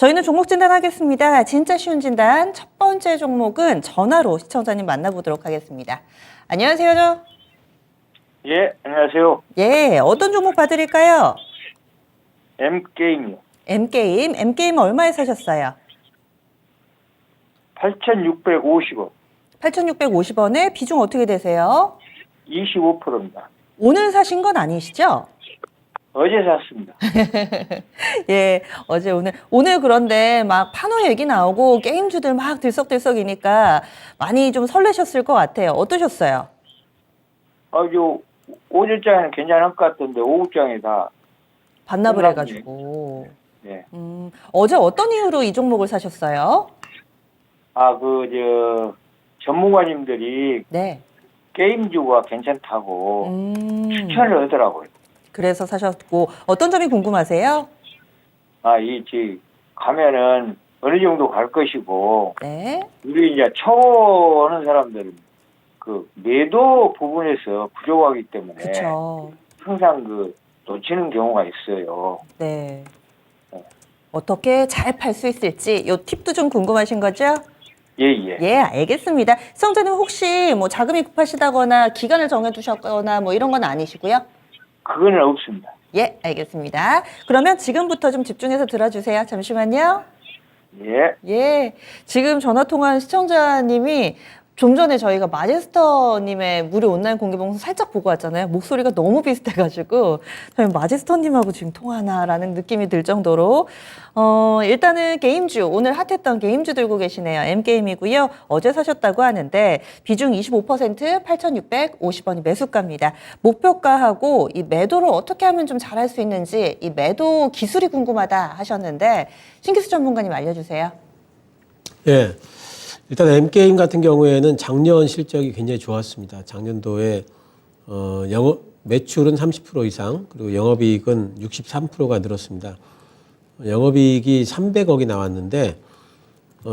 저희는 종목 진단하겠습니다. 진짜 쉬운 진단. 첫 번째 종목은 전화로 시청자님 만나보도록 하겠습니다. 안녕하세요. 예, 안녕하세요. 예, 어떤 종목 봐드릴까요? M게임이요. M게임 얼마에 사셨어요? 8,650원. 8,650원에 비중 어떻게 되세요? 25%입니다. 오늘 사신 건 아니시죠? 어제 샀습니다. 예, 어제 오늘 그런데 막 판호 얘기 나오고 게임주들 막 들썩들썩이니까 많이 좀 설레셨을 것 같아요. 어떠셨어요? 오전장에는 괜찮을 것 같던데, 오후장에 다. 반납을 끝났네. 해가지고. 예. 어제 어떤 이유로 이 종목을 사셨어요? 전문가님들이 네. 게임주가 괜찮다고 추천을 하더라고요. 그래서 사셨고, 어떤 점이 궁금하세요? 가면은 어느 정도 갈 것이고, 네. 우리 이제 초보하는 사람들은 그 매도 부분에서 부족하기 때문에 그쵸. 항상 놓치는 경우가 있어요. 네. 어떻게 잘 팔 수 있을지 요 팁도 좀 궁금하신 거죠? 예. 예, 알겠습니다. 시청자님 혹시 뭐 자금이 급하시다거나 기간을 정해두셨거나 뭐 이런 건 아니시고요? 그거는 없습니다. 예, 알겠습니다. 그러면 지금부터 좀 집중해서 들어주세요. 잠시만요. 예. 예, 지금 전화 통화한 시청자님이 좀 전에 저희가 마제스터님의 무료 온라인 공개 방송 살짝 보고 왔잖아요. 목소리가 너무 비슷해가지고 저희 마제스터님하고 지금 통화하나라는 느낌이 들 정도로 일단은 게임주, 오늘 핫했던 게임주 들고 계시네요. M게임이고요. 어제 사셨다고 하는데 비중 25% 8,650원이 매수가입니다. 목표가하고 이 매도를 어떻게 하면 좀 잘할 수 있는지 이 매도 기술이 궁금하다 하셨는데 신기수 전문가님 알려주세요. 예. 일단 M게임 같은 경우에는 작년 실적이 굉장히 좋았습니다. 작년도에 영업 매출은 30% 이상, 그리고 영업이익은 63%가 늘었습니다. 영업이익이 300억이 나왔는데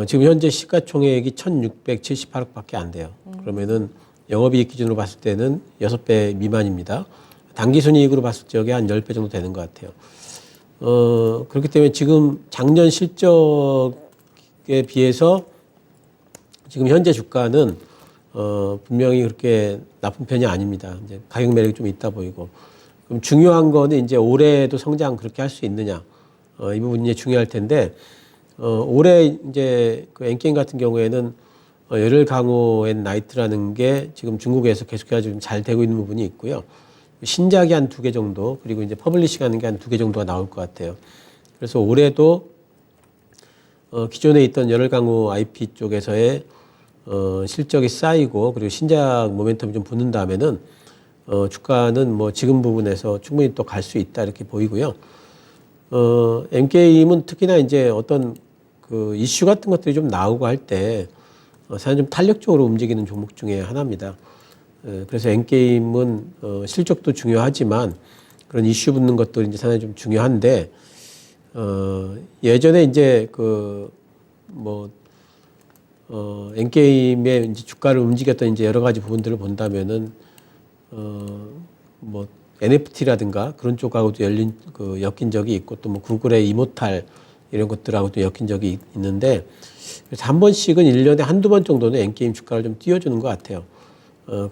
지금 현재 시가총액이 1,678억밖에 안 돼요. 그러면은 영업이익 기준으로 봤을 때는 6배 미만입니다. 당기순이익으로 봤을 적에 한 10배 정도 되는 것 같아요. 그렇기 때문에 지금 작년 실적에 비해서 지금 현재 주가는 분명히 그렇게 나쁜 편이 아닙니다. 이제 가격 매력이 좀 있다 보이고. 그럼 중요한 거는 이제 올해도 성장 그렇게 할 수 있느냐. 이 부분이 중요할 텐데, 올해 이제 그 N게임 같은 경우에는 열혈 강호 앤 나이트라는 게 지금 중국에서 계속해서 좀 잘 되고 있는 부분이 있고요. 신작이 한 2개 정도, 그리고 이제 퍼블리싱 하는 게 한 2개 정도가 나올 것 같아요. 그래서 올해도 기존에 있던 열혈 강호 IP 쪽에서의 실적이 쌓이고, 그리고 신작 모멘텀이 좀 붙는 다음에는 주가는 뭐 지금 부분에서 충분히 또 갈 수 있다 이렇게 보이고요. M게임은 특히나 이제 어떤 그 이슈 같은 것들이 좀 나오고 할 때 사실 좀 탄력적으로 움직이는 종목 중에 하나입니다. 그래서 M게임은 실적도 중요하지만 그런 이슈 붙는 것도 이제 상당히 좀 중요한데, 예전에 이제 N게임의 이제 주가를 움직였던 이제 여러 가지 부분들을 본다면은, NFT라든가 그런 쪽하고도 엮인 적이 있고, 또 뭐 구글의 이모탈 이런 것들하고도 엮인 적이 있는데, 그래서 한 번씩은 1년에 한두 번 정도는 N게임 주가를 좀 띄워주는 것 같아요.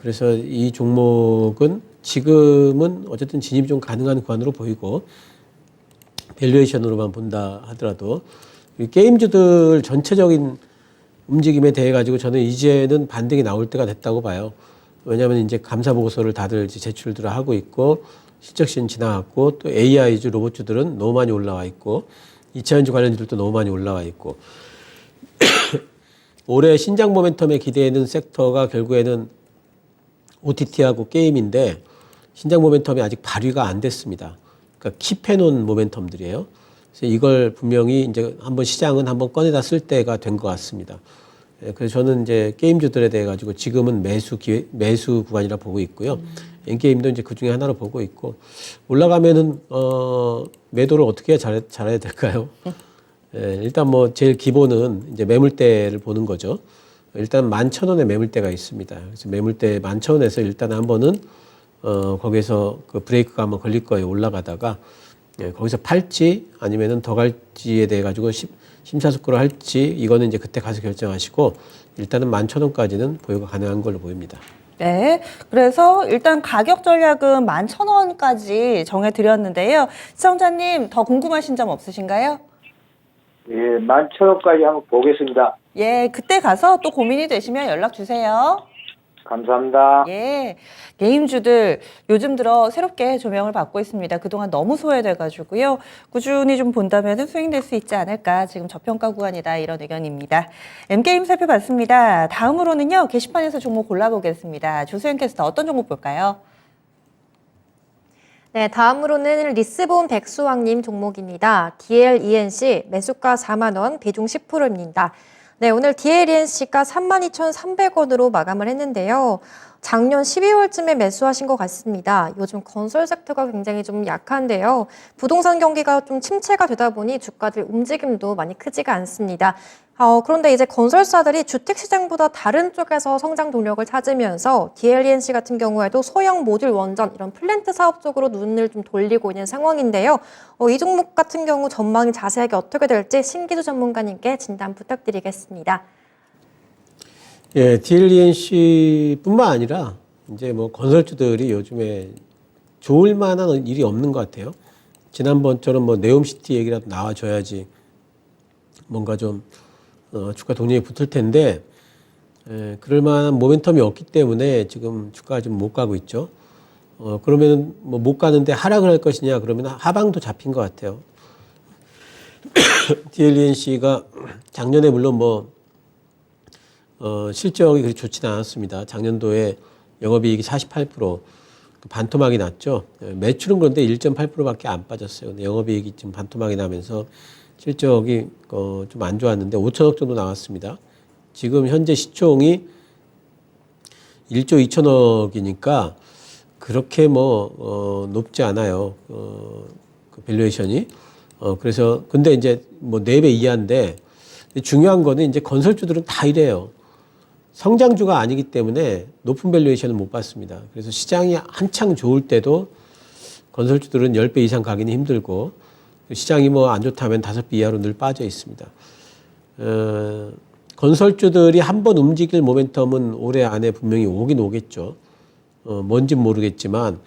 그래서 이 종목은 지금은 어쨌든 진입이 좀 가능한 구간으로 보이고, 밸류에이션으로만 본다 하더라도 게임주들 전체적인 움직임에 대해 가지고 저는 이제는 반등이 나올 때가 됐다고 봐요. 왜냐하면 이제 감사 보고서를 다들 이제 제출들을 하고 있고, 실적 시즌 지나갔고, 또 AI주 로봇주들은 너무 많이 올라와 있고, 2차전지 관련주들도 너무 많이 올라와 있고, 올해 신작 모멘텀에 기대는 섹터가 결국에는 OTT하고 게임인데, 신작 모멘텀이 아직 발휘가 안 됐습니다. 그러니까 킵해놓은 모멘텀들이에요. 그래서 이걸 분명히 이제 시장은 한번 꺼내다 쓸 때가 된 것 같습니다. 그래서 저는 이제 게임주들에 대해 가지고 지금은 매수 구간이라 보고 있고요. N게임도 이제 그 중에 하나로 보고 있고, 올라가면은, 매도를 어떻게 잘해야 될까요? 일단 뭐 제일 기본은 이제 매물대를 보는 거죠. 일단 11,000원의 매물대가 있습니다. 그래서 매물대 11,000원에서 일단 한 번은 거기서 그 브레이크가 한번 걸릴 거예요. 올라가다가 예, 거기서 팔지 아니면은 더 갈지에 대해 가지고 심사숙고를 할지 이거는 이제 그때 가서 결정하시고 일단은 11,000원까지는 보유가 가능한 걸로 보입니다. 네. 그래서 일단 가격 전략은 11,000원까지 정해드렸는데요. 시청자님 더 궁금하신 점 없으신가요? 예, 11,000원까지 한번 보겠습니다. 예, 그때 가서 또 고민이 되시면 연락 주세요. 감사합니다. 예, 게임주들 요즘 들어 새롭게 조명을 받고 있습니다. 그동안 너무 소외돼가지고요. 꾸준히 좀 본다면 수익낼 수 있지 않을까. 지금 저평가 구간이다. 이런 의견입니다. M게임 살펴봤습니다. 다음으로는요. 게시판에서 종목 골라보겠습니다. 조수연 캐스터 어떤 종목 볼까요? 네, 다음으로는 리스본 백수왕님 종목입니다. DLENC 매수가 4만 원, 비중 10%입니다. 네, 오늘 DLENC가 32,300원으로 마감을 했는데요. 작년 12월쯤에 매수하신 것 같습니다. 요즘 건설 섹터가 굉장히 좀 약한데요. 부동산 경기가 좀 침체가 되다 보니 주가들 움직임도 많이 크지가 않습니다. 그런데 이제 건설사들이 주택시장보다 다른 쪽에서 성장 동력을 찾으면서 DLENC 같은 경우에도 소형 모듈 원전 이런 플랜트 사업 쪽으로 눈을 좀 돌리고 있는 상황인데요. 이 종목 같은 경우 전망이 자세하게 어떻게 될지 신기주 전문가님께 진단 부탁드리겠습니다. 예, DLENC뿐만 아니라 이제 뭐 건설주들이 요즘에 좋을 만한 일이 없는 것 같아요. 지난번처럼 뭐 네옴시티 얘기라도 나와줘야지 뭔가 좀 주가 동력이 붙을 텐데 그럴 만한 모멘텀이 없기 때문에 지금 주가가 좀 못 가고 있죠. 그러면 뭐 못 가는데 하락을 할 것이냐 그러면 하방도 잡힌 것 같아요. DLENC가 작년에 물론 뭐 실적이 그리 좋지는 않았습니다. 작년도에 영업이익이 48% 반토막이 났죠. 매출은 그런데 1.8%밖에 안 빠졌어요. 근데 영업이익이 지금 반토막이 나면서 실적이 좀 안 좋았는데 5천억 정도 나왔습니다. 지금 현재 시총이 1조 2천억이니까 그렇게 뭐 높지 않아요. 그 밸류에이션이. 그래서 근데 이제 뭐 4배 이하인데 중요한 거는 이제 건설주들은 다 이래요. 성장주가 아니기 때문에 높은 밸류에이션을 못 받습니다. 그래서 시장이 한창 좋을 때도 건설주들은 10배 이상 가기는 힘들고 시장이 뭐 안 좋다면 5배 이하로 늘 빠져 있습니다. 건설주들이 한번 움직일 모멘텀은 올해 안에 분명히 오긴 오겠죠. 뭔진 모르겠지만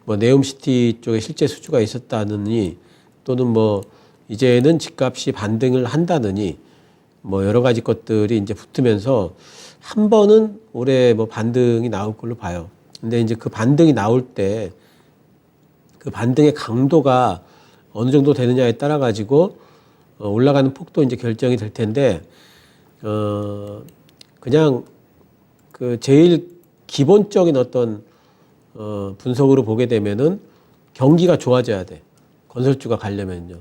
뭐 네옴시티 쪽에 실제 수주가 있었다느니 또는 뭐 이제는 집값이 반등을 한다느니 뭐 여러 가지 것들이 이제 붙으면서 한 번은 올해 뭐 반등이 나올 걸로 봐요. 근데 이제 그 반등이 나올 때 그 반등의 강도가 어느 정도 되느냐에 따라 가지고 올라가는 폭도 이제 결정이 될 텐데 그냥 그 제일 기본적인 어떤 분석으로 보게 되면은 경기가 좋아져야 돼. 건설주가 가려면요.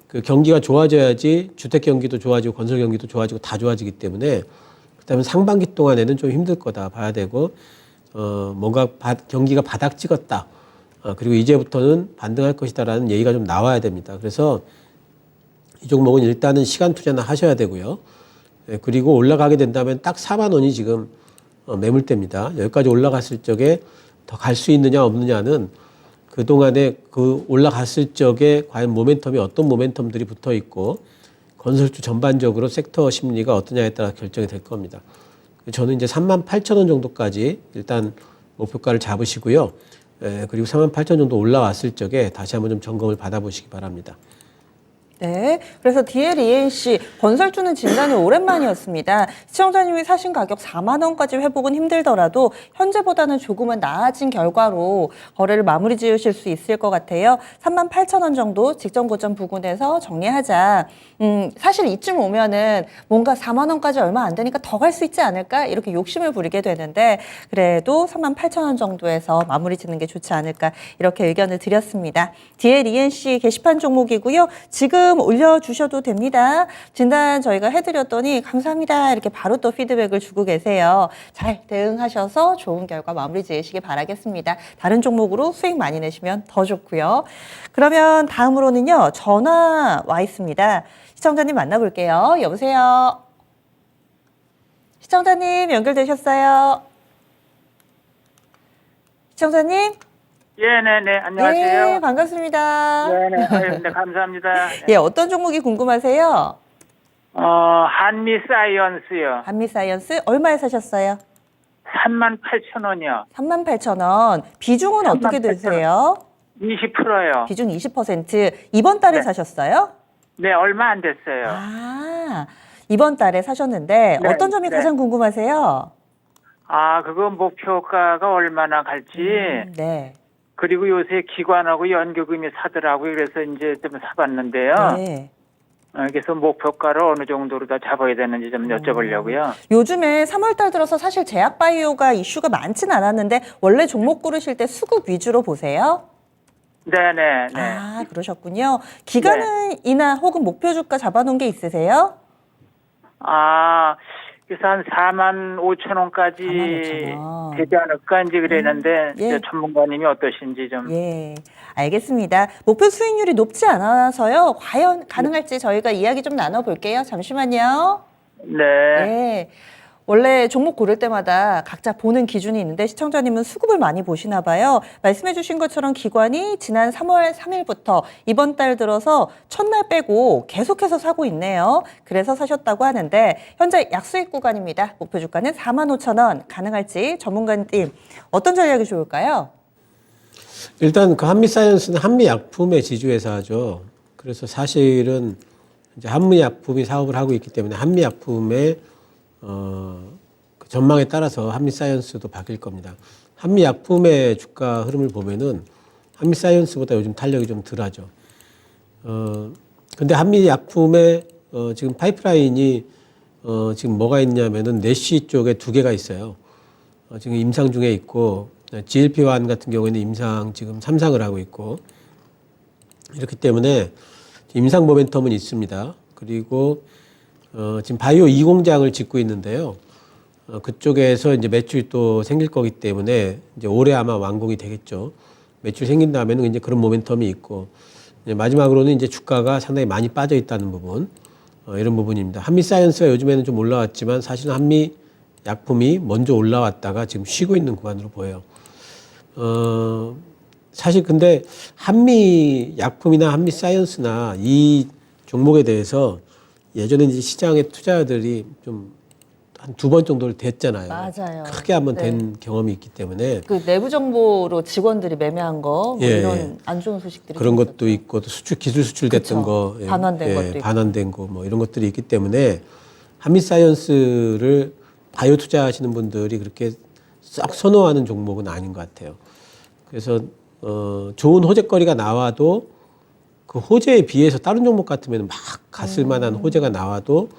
그 경기가 좋아져야지 주택 경기도 좋아지고 건설 경기도 좋아지고 다 좋아지기 때문에 그다음에 상반기 동안에는 좀 힘들 거다 봐야 되고 뭔가 경기가 바닥 찍었다. 그리고 이제부터는 반등할 것이다라는 얘기가 좀 나와야 됩니다. 그래서 이 종목은 일단은 시간 투자는 하셔야 되고요. 그리고 올라가게 된다면 딱 4만 원이 지금 매물대입니다. 여기까지 올라갔을 적에 더 갈 수 있느냐 없느냐는 그동안에 그 올라갔을 적에 과연 모멘텀이 어떤 모멘텀들이 붙어 있고 건설주 전반적으로 섹터 심리가 어떠냐에 따라 결정이 될 겁니다. 저는 이제 38,000원 정도까지 일단 목표가를 잡으시고요. 그리고 38,000원 정도 올라왔을 적에 다시 한번 좀 점검을 받아보시기 바랍니다. 네. 그래서 DLENC 건설주는 진단이 오랜만이었습니다. 시청자님이 사신 가격 4만 원까지 회복은 힘들더라도 현재보다는 조금은 나아진 결과로 거래를 마무리 지으실 수 있을 것 같아요. 38,000원 정도 직전 고점 부근에서 정리하자. 사실 이쯤 오면은 뭔가 4만 원까지 얼마 안 되니까 더 갈 수 있지 않을까 이렇게 욕심을 부리게 되는데 그래도 38,000원 정도에서 마무리 짓는 게 좋지 않을까 이렇게 의견을 드렸습니다. DLENC 게시판 종목이고요. 지금 올려주셔도 됩니다. 진단 저희가 해드렸더니 감사합니다. 이렇게 바로 또 피드백을 주고 계세요. 잘 대응하셔서 좋은 결과 마무리 지으시기 바라겠습니다. 다른 종목으로 수익 많이 내시면 더 좋고요. 그러면 다음으로는요. 전화 와 있습니다. 시청자님 만나볼게요. 여보세요. 시청자님 연결되셨어요? 시청자님? 네네. 안녕하세요. 네, 반갑습니다. 네네. 아유, 네, 감사합니다. 예, 어떤 종목이 궁금하세요? 한미 사이언스요. 한미사이언스 얼마에 사셨어요? 38,000원이요. 38,000원. 비중은 어떻게 38,000원. 되세요? 20%요. 비중 20%. 이번 달에 네. 사셨어요? 네, 얼마 안 됐어요. 아, 이번 달에 사셨는데 네, 어떤 점이 네. 가장 궁금하세요? 그거 목표가가 얼마나 갈지, 네. 그리고 요새 기관하고 연계금이 사더라고요. 그래서 이제 좀 사봤는데요. 네. 그래서 목표가를 어느 정도로 다 잡아야 되는지 좀 여쭤보려고요. 요즘에 3월 달 들어서 사실 제약바이오가 이슈가 많진 않았는데 원래 종목 고르실 때 수급 위주로 보세요? 네네. 네. 아, 그러셨군요. 기간이나 혹은 목표 주가 잡아놓은 게 있으세요? 그래서 한 45,000원까지 45,000원. 되지 않을까 이제 그랬는데 예. 이제 전문가님이 어떠신지 좀. 예, 알겠습니다. 목표 수익률이 높지 않아서요. 과연 가능할지 저희가 이야기 좀 나눠볼게요. 잠시만요. 네. 네. 원래 종목 고를 때마다 각자 보는 기준이 있는데 시청자님은 수급을 많이 보시나 봐요. 말씀해 주신 것처럼 기관이 지난 3월 3일부터 이번 달 들어서 첫날 빼고 계속해서 사고 있네요. 그래서 사셨다고 하는데 현재 약수익 구간입니다. 목표 주가는 45,000원 가능할지 전문가님 어떤 전략이 좋을까요? 일단 그 한미사이언스는 한미약품의 지주회사죠. 그래서 사실은 이제 한미약품이 사업을 하고 있기 때문에 한미약품의 그 전망에 따라서 한미사이언스도 바뀔 겁니다. 한미약품의 주가 흐름을 보면은 한미사이언스보다 요즘 탄력이 좀 덜하죠. 근데 한미약품의 지금 파이프라인이 지금 뭐가 있냐면은 내시 쪽에 2개가 있어요. 지금 임상 중에 있고 GLP-1 같은 경우에는 임상 지금 3상을 하고 있고 이렇기 때문에 임상 모멘텀은 있습니다. 그리고 지금 바이오 2공장을 짓고 있는데요. 그쪽에서 이제 매출이 또 생길 거기 때문에 이제 올해 아마 완공이 되겠죠. 매출 생긴 다음에는 이제 그런 모멘텀이 있고 이제 마지막으로는 이제 주가가 상당히 많이 빠져 있다는 부분 이런 부분입니다. 한미사이언스가 요즘에는 좀 올라왔지만 사실은 한미약품이 먼저 올라왔다가 지금 쉬고 있는 구간으로 보여요. 사실 근데 한미약품이나 한미사이언스나 이 종목에 대해서 예전에 이제 시장의 투자자들이 좀 한 2번 정도를 됐잖아요. 맞아요. 크게 한번 네. 된 경험이 있기 때문에 그 내부 정보로 직원들이 매매한 거 뭐 예, 이런 안 좋은 소식들이 그런 좀 것도 있고 또 기술 수출됐던 그쵸. 거, 반환된 것도 있고. 반환된 거 뭐 이런 것들이 있기 때문에 한미사이언스를 바이오 투자하시는 분들이 그렇게 썩 선호하는 종목은 아닌 것 같아요. 그래서 좋은 호재거리가 나와도 그 호재에 비해서 다른 종목 같으면 막 갔을 만한 호재가 나와도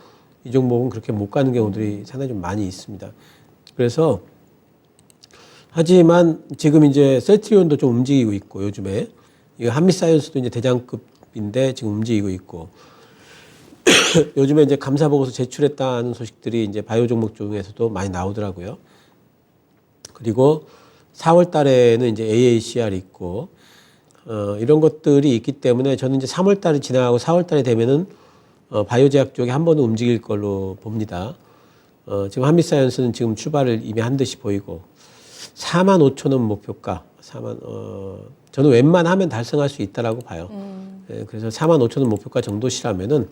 이 종목은 그렇게 못 가는 경우들이 상당히 좀 많이 있습니다. 그래서 하지만 지금 이제 셀트리온도 좀 움직이고 있고 요즘에 이거 한미사이언스도 이제 대장급인데 지금 움직이고 있고 요즘에 이제 감사 보고서 제출했다는 소식들이 이제 바이오 종목 중에서도 많이 나오더라고요. 그리고 4월 달에는 이제 AACR 있고 이런 것들이 있기 때문에 저는 이제 3월 달이 지나가고 4월 달이 되면은 바이오 제약 쪽이 한 번은 움직일 걸로 봅니다. 지금 한미사이언스는 지금 출발을 이미 한 듯이 보이고 45,000원 목표가 저는 웬만하면 달성할 수 있다라고 봐요. 예, 그래서 45,000원 목표가 정도시라면은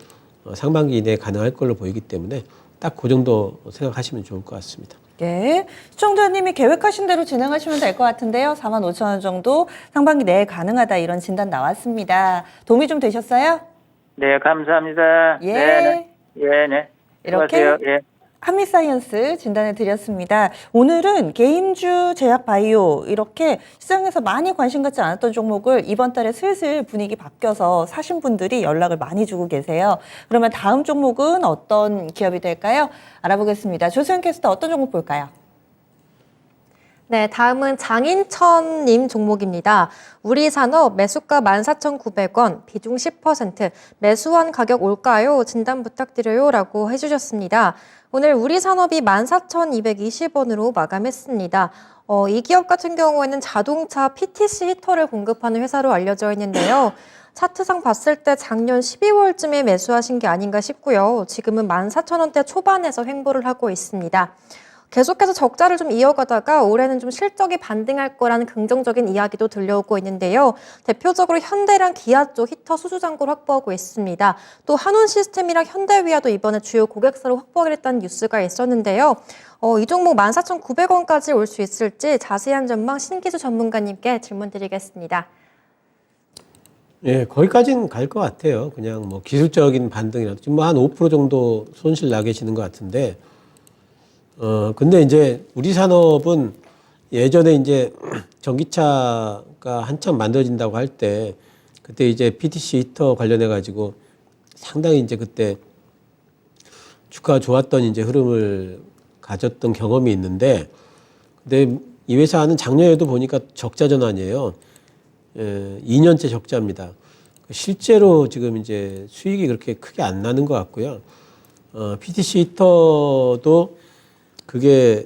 상반기 내에 가능할 걸로 보이기 때문에 딱 그 정도 생각하시면 좋을 것 같습니다. 예. 시청자님이 계획하신 대로 진행하시면 될 것 같은데요. 45,000원 정도 상반기 내에 가능하다 이런 진단 나왔습니다. 도움이 좀 되셨어요? 네, 감사합니다. 예. 네. 예, 네. 이렇게 수고하세요. 예. 한미사이언스 진단해 드렸습니다. 오늘은 게임주, 제약바이오 이렇게 시장에서 많이 관심 갖지 않았던 종목을 이번 달에 슬슬 분위기 바뀌어서 사신 분들이 연락을 많이 주고 계세요. 그러면 다음 종목은 어떤 기업이 될까요? 알아보겠습니다. 조수영 캐스터 어떤 종목 볼까요? 네, 다음은 장인천님 종목입니다. 우리산업 매수가 14,900원, 비중 10%, 매수한 가격 올까요? 진단 부탁드려요 라고 해주셨습니다. 오늘 우리산업이 14,220원으로 마감했습니다. 이 기업 같은 경우에는 자동차 PTC 히터를 공급하는 회사로 알려져 있는데요. 차트상 봤을 때 작년 12월쯤에 매수하신 게 아닌가 싶고요. 지금은 14,000원대 초반에서 횡보를 하고 있습니다. 계속해서 적자를 좀 이어가다가 올해는 좀 실적이 반등할 거라는 긍정적인 이야기도 들려오고 있는데요. 대표적으로 현대랑 기아 쪽 히터 수주 잔고를 확보하고 있습니다. 또 한온 시스템이랑 현대위아도 이번에 주요 고객사를 확보하겠다는 뉴스가 있었는데요. 이 종목 14,900원까지 올 수 있을지 자세한 전망 신기주 전문가님께 질문 드리겠습니다. 예, 거기까지는 갈 것 같아요. 그냥 뭐 기술적인 반등이라도 지금 한 5% 정도 손실 나 계시는 것 같은데, 근데 이제 우리 산업은 예전에 이제 전기차가 한참 만들어진다고 할 때, 그때 이제 PTC 히터 관련해 가지고 상당히 이제 그때 주가가 좋았던 이제 흐름을 가졌던 경험이 있는데, 근데 이 회사는 작년에도 보니까 적자 전환이에요. 2년째 적자입니다. 실제로 지금 이제 수익이 그렇게 크게 안 나는 것 같고요. PTC 히터도 그게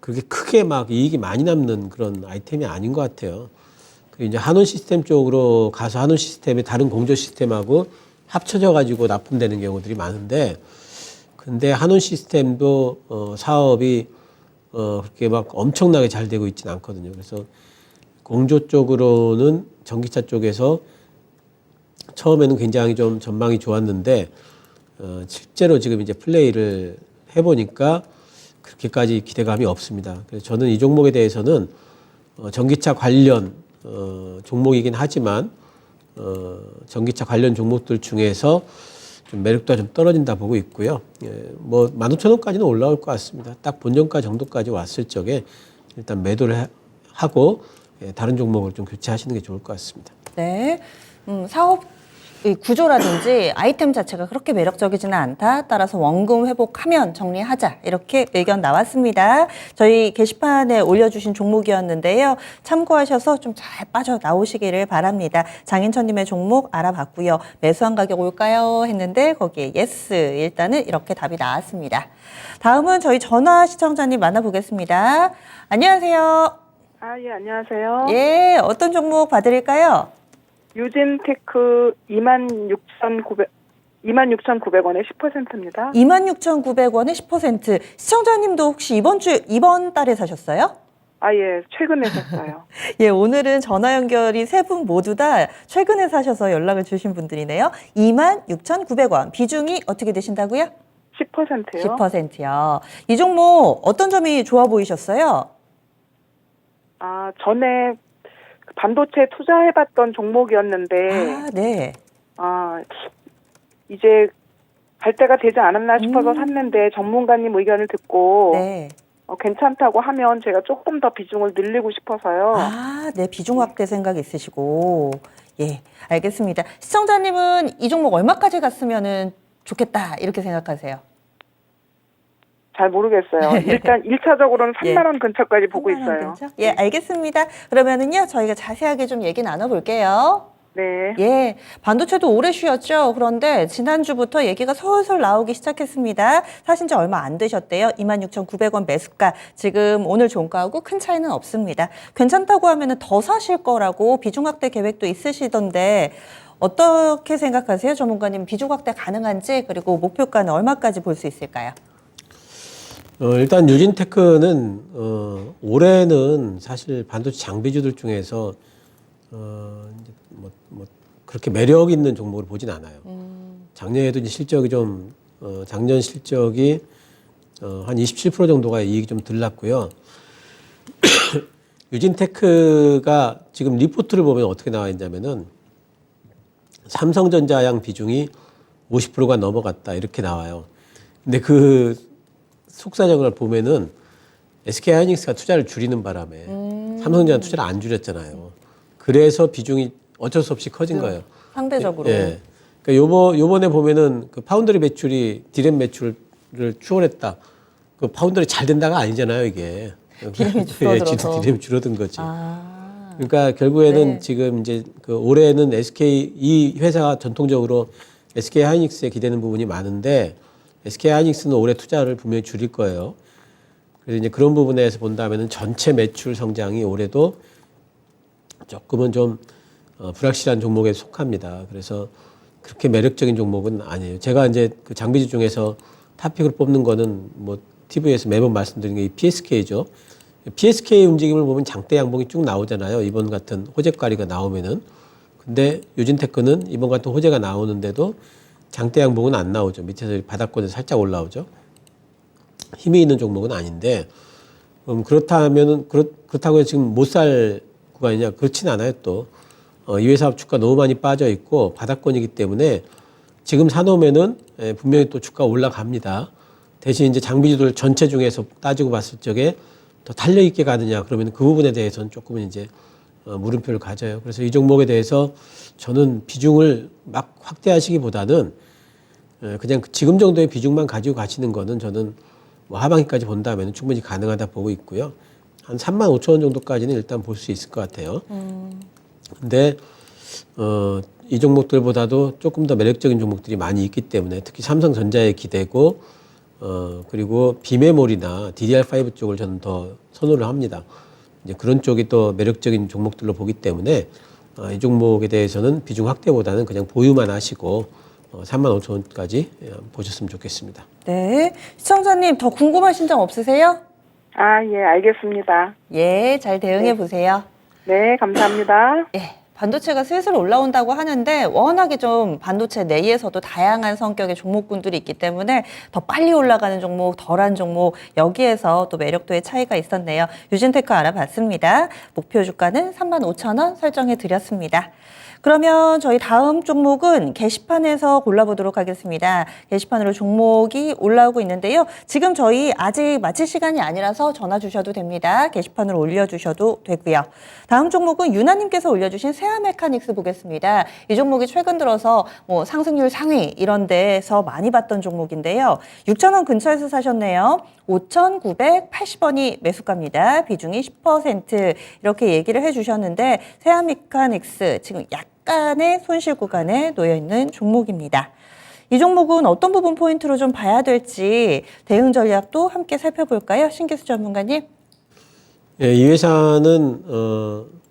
크게 막 이익이 많이 남는 그런 아이템이 아닌 것 같아요. 이제 한온 시스템 쪽으로 가서 한온 시스템이 다른 공조 시스템하고 합쳐져 가지고 납품되는 경우들이 많은데, 근데 한온 시스템도 사업이 그렇게 막 엄청나게 잘 되고 있지는 않거든요. 그래서 공조 쪽으로는 전기차 쪽에서 처음에는 굉장히 좀 전망이 좋았는데, 실제로 지금 이제 플레이를 해보니까 그렇게까지 기대감이 없습니다. 그래서 저는 이 종목에 대해서는 전기차 관련 종목이긴 하지만 전기차 관련 종목들 중에서 좀 매력도가 좀 떨어진다 보고 있고요. 뭐 15,000원까지는 올라올 것 같습니다. 딱 본전가 정도까지 왔을 적에 일단 매도를 하고 다른 종목을 좀 교체하시는 게 좋을 것 같습니다. 네. 사업 구조라든지 아이템 자체가 그렇게 매력적이지는 않다. 따라서 원금 회복하면 정리하자. 이렇게 의견 나왔습니다. 저희 게시판에 올려주신 종목이었는데요. 참고하셔서 좀 잘 빠져나오시기를 바랍니다. 장인천님의 종목 알아봤고요. 매수한 가격 올까요? 했는데 거기에 예스. 일단은 이렇게 답이 나왔습니다. 다음은 저희 전화 시청자님 만나보겠습니다. 안녕하세요. 예, 안녕하세요. 예, 어떤 종목 봐드릴까요? 유진테크 26,900원에 10%입니다. 26,900원에 10%. 시청자님도 혹시 이번 달에 사셨어요? 예, 최근에 샀어요. 예, 오늘은 전화 연결이 세 분 모두 다 최근에 사셔서 연락을 주신 분들이네요. 26,900원. 비중이 어떻게 되신다고요? 10%요. 10%요. 이 종목 어떤 점이 좋아 보이셨어요? 전에 반도체 투자해봤던 종목이었는데, 네. 이제 갈 때가 되지 않았나 싶어서 샀는데, 전문가님 의견을 듣고, 네. 괜찮다고 하면 제가 조금 더 비중을 늘리고 싶어서요. 네. 비중 확대 생각 있으시고. 예, 알겠습니다. 시청자님은 이 종목 얼마까지 갔으면 좋겠다, 이렇게 생각하세요? 잘 모르겠어요. 일단 1차적으로는 3만 원 근처까지 보고 3만 원 있어요. 근처? 예, 알겠습니다. 그러면은요, 저희가 자세하게 좀 얘기 나눠볼게요. 네. 예, 반도체도 오래 쉬었죠. 그런데 지난주부터 얘기가 솔솔 나오기 시작했습니다. 사신 지 얼마 안 되셨대요. 26,900원 매수가. 지금 오늘 종가하고 큰 차이는 없습니다. 괜찮다고 하면 더 사실 거라고 비중 확대 계획도 있으시던데 어떻게 생각하세요? 전문가님, 비중 확대 가능한지, 그리고 목표가는 얼마까지 볼 수 있을까요? 일단 유진테크는 올해는 사실 반도체 장비주들 중에서 이제 뭐 그렇게 매력 있는 종목을 보진 않아요. 작년에도 이제 실적이 좀 작년 실적이 한 27% 정도가 이익이 좀 덜 났고요. 유진테크가 지금 리포트를 보면 어떻게 나와 있냐면은 삼성전자양 비중이 50%가 넘어갔다 이렇게 나와요. 근데 그 속사정을 보면은 SK하이닉스가 투자를 줄이는 바람에 삼성전자 투자를 안 줄였잖아요. 그래서 비중이 어쩔 수 없이 커진 거예요. 상대적으로. 예. 그러니까 요번에 보면은 그 파운드리 매출이 디램 매출을 추월했다. 그 파운드리 잘 된다가 아니잖아요, 이게. 디램이 줄어들어서. 디램이 줄어든 거지. 그러니까 결국에는 지금 이제 그 올해는 이 회사가 전통적으로 SK 하이닉스에 기대는 부분이 많은데 SK 하이닉스는 올해 투자를 분명히 줄일 거예요. 그래서 이제 그런 부분에서 본다면은 전체 매출 성장이 올해도 조금은 좀 불확실한 종목에 속합니다. 그래서 그렇게 매력적인 종목은 아니에요. 제가 이제 그 장비주 중에서 탑픽을 뽑는 거는 뭐 TV에서 매번 말씀드린 게 이 PSK죠. PSK 움직임을 보면 장대 양봉이 쭉 나오잖아요. 이번 같은 호재가리가 나오면은. 근데 유진테크는 이번 같은 호재가 나오는데도 장대 양봉은 안 나오죠. 밑에서 바닥권에서 살짝 올라오죠. 힘이 있는 종목은 아닌데, 그렇다고 해서 지금 못 살 구간이냐? 그렇진 않아요, 또. 이 회사 주가 너무 많이 빠져 있고 바닥권이기 때문에 지금 사놓으면은 분명히 또 주가 올라갑니다. 대신 이제 장비주들 전체 중에서 따지고 봤을 적에 더 탄력 있게 가느냐? 그러면 그 부분에 대해서는 조금은 이제 물음표를 가져요. 그래서 이 종목에 대해서 저는 비중을 막 확대하시기보다는 그냥 지금 정도의 비중만 가지고 가시는 거는 저는 뭐 하반기까지 본다면 충분히 가능하다 보고 있고요. 한 35,000원 정도까지는 일단 볼 수 있을 것 같아요. 근데 이 종목들보다도 조금 더 매력적인 종목들이 많이 있기 때문에 특히 삼성전자에 기대고 그리고 비메모리나 DDR5 쪽을 저는 더 선호를 합니다. 이제 그런 쪽이 또 매력적인 종목들로 보기 때문에 이 종목에 대해서는 비중 확대보다는 그냥 보유만 하시고 35,000원까지 보셨으면 좋겠습니다. 네. 시청자님 더 궁금하신 점 없으세요? 아, 예, 알겠습니다. 예, 잘 대응해 보세요. 네, 감사합니다. 예. 반도체가 슬슬 올라온다고 하는데 워낙에 좀 반도체 내에서도 다양한 성격의 종목군들이 있기 때문에 더 빨리 올라가는 종목, 덜한 종목 여기에서 또 매력도의 차이가 있었네요. 유진테크 알아봤습니다. 목표 주가는 35,000원 설정해 드렸습니다. 그러면 저희 다음 종목은 게시판에서 골라보도록 하겠습니다. 게시판으로 종목이 올라오고 있는데요. 지금 저희 아직 마칠 시간이 아니라서 전화 주셔도 됩니다. 게시판으로 올려주셔도 되고요. 다음 종목은 유나님께서 올려주신 세아메카닉스 보겠습니다. 이 종목이 최근 들어서 뭐 상승률 상위 이런 데서 많이 봤던 종목인데요. 6,000원 근처에서 사셨네요. 5,980원이 매수가입니다. 비중이 10% 이렇게 얘기를 해주셨는데 세아메카닉스 지금 약간의 손실 구간에 놓여있는 종목입니다. 이 종목은 어떤 부분 포인트로 좀 봐야 될지 대응 전략도 함께 살펴볼까요? 신기수 전문가님. 예, 이 회사는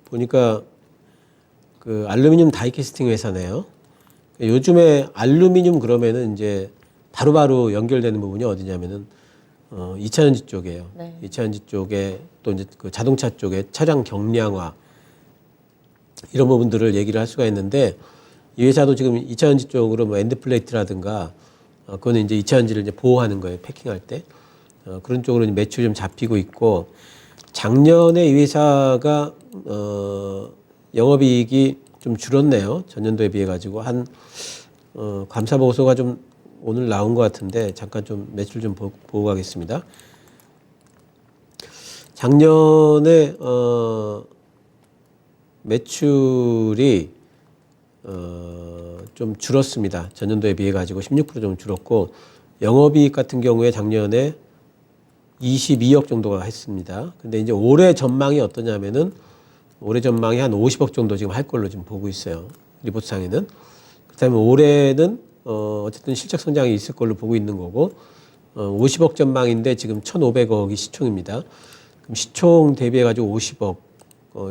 보니까 그 알루미늄 다이캐스팅 회사네요. 요즘에 알루미늄 그러면은 이제 바로바로 연결되는 부분이 어디냐면은 2차전지 쪽이에요. 네. 2차전지 쪽에 또 이제 그 자동차 쪽에 차량 경량화 이런 부분들을 얘기를 할 수가 있는데 이 회사도 지금 2차전지 쪽으로 뭐 엔드플레이트라든가 그거는 이제 2차전지를 이제 보호하는 거예요. 패킹할 때. 그런 쪽으로 이제 매출이 좀 잡히고 있고 작년에 이 회사가 영업이익이 좀 줄었네요. 전년도에 비해 가지고 한 감사 보고서가 좀 오늘 나온 것 같은데 잠깐 좀 매출 좀 보고 가겠습니다. 작년에 매출이 좀 줄었습니다. 전년도에 비해 가지고 16% 줄었고 영업이익 같은 경우에 작년에 22억 정도가 했습니다. 근데 이제 올해 전망이 어떠냐면은 올해 전망이 한 50억 정도 지금 할 걸로 지금 보고 있어요. 리포트상에는. 그다음에 올해는 어쨌든 실적 성장이 있을 걸로 보고 있는 거고 50억 전망인데 지금 1,500억이 시총입니다. 그럼 시총 대비해 가지고 50억.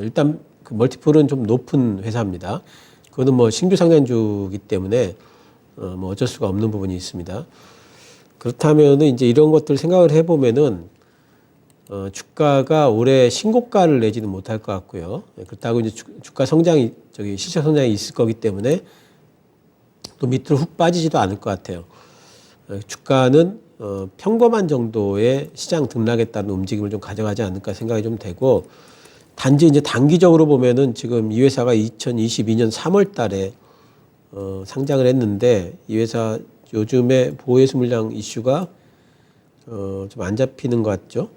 일단 그 멀티플은 좀 높은 회사입니다. 그거는 뭐 신규 상장주이기 때문에 뭐 어쩔 수가 없는 부분이 있습니다. 그렇다면은 이제 이런 것들 생각을 해보면은 주가가 올해 신고가를 내지는 못할 것 같고요. 그렇다고 이제 주가 성장이 실적 성장이 있을 거기 때문에 또 밑으로 훅 빠지지도 않을 것 같아요. 주가는 평범한 정도의 시장 등락에 따른 움직임을 좀 가져가지 않을까 생각이 좀 되고 단지 이제 단기적으로 보면은 지금 이 회사가 2022년 3월 달에 상장을 했는데 이 회사 요즘에 보혜수 물량 이슈가 좀 안 잡히는 것 같죠.